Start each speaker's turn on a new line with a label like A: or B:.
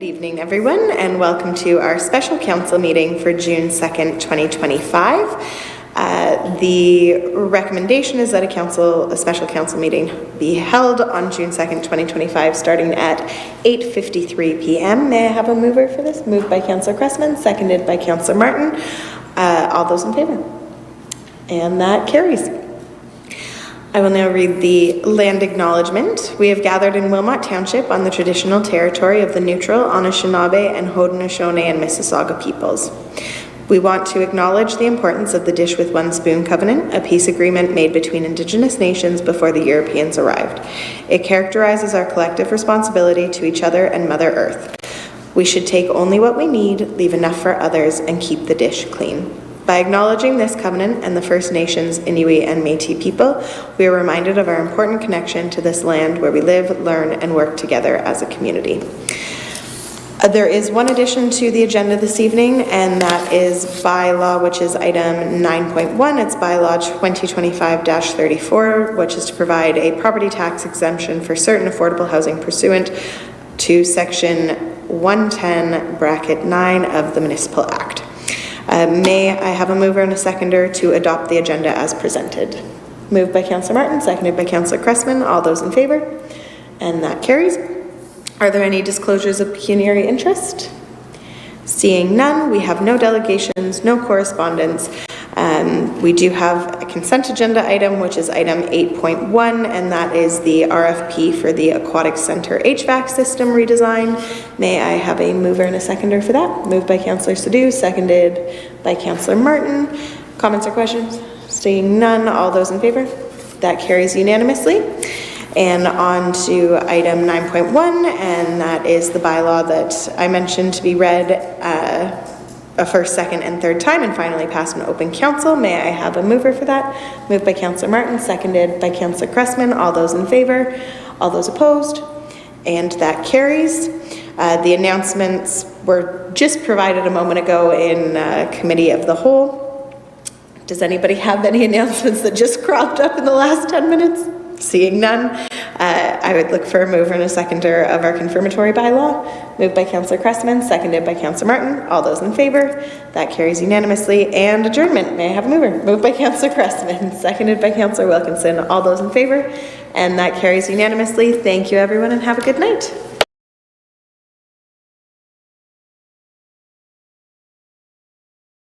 A: Good evening, everyone, and welcome to our special council meeting for June 2nd, 2025. The recommendation is that a special council meeting be held on June 2nd, 2025, starting at 8:53 p.m. May I have a mover for this? Moved by Councillor Cressman, seconded by Councillor Martin. All those in favor? And that carries. I will now read the land acknowledgement. We have gathered in Wilmot Township on the traditional territory of the neutral Anishinaabe and Haudenosaunee and Mississauga peoples. We want to acknowledge the importance of the Dish with One Spoon Covenant, a peace agreement made between Indigenous nations before the Europeans arrived. It characterizes our collective responsibility to each other and Mother Earth. We should take only what we need, leave enough for others, and keep the dish clean. By acknowledging this covenant and the First Nations, Inuit, and Métis people, we are reminded of our important connection to this land where we live, learn, and work together as a community. There is one addition to the agenda this evening, and that is bylaw, which is item 9.1. It's bylaw 2025-34, which is to provide a property tax exemption for certain affordable housing pursuant to section 110(9) of the Municipal Act. May I have a mover and a seconder to adopt the agenda as presented? Moved by Councillor Martin, seconded by Councillor Cressman. All those in favor? And that carries. Are there any disclosures of pecuniary interest? Seeing none, we have no delegations, no correspondence. We do have a consent agenda item, which is item 8.1, and that is the RFP for the Aquatic Centre HVAC system redesign. May I have a mover and a seconder for that? Moved by Councillor Sadhu, seconded by Councillor Martin. Comments or questions? Seeing none, all those in favor? That carries unanimously. And on to item 9.1, and that is the bylaw that I mentioned to be read a first, second, and third time and finally passed an open council. May I have a mover for that? Moved by Councillor Martin, seconded by Councillor Cressman. All those in favor? All those opposed? And that carries. The announcements were just provided a moment ago in Committee of the Whole. Does anybody have any announcements that just cropped up in the last 10 minutes? Seeing none, I would look for a mover and a seconder of our confirmatory bylaw. Moved by Councillor Cressman, seconded by Councillor Martin. All those in favor? That carries unanimously. And adjournment. May I have a mover? Moved by Councillor Cressman, seconded by Councillor Wilkinson. All those in favor? And that carries unanimously. Thank you, everyone, and have a good night.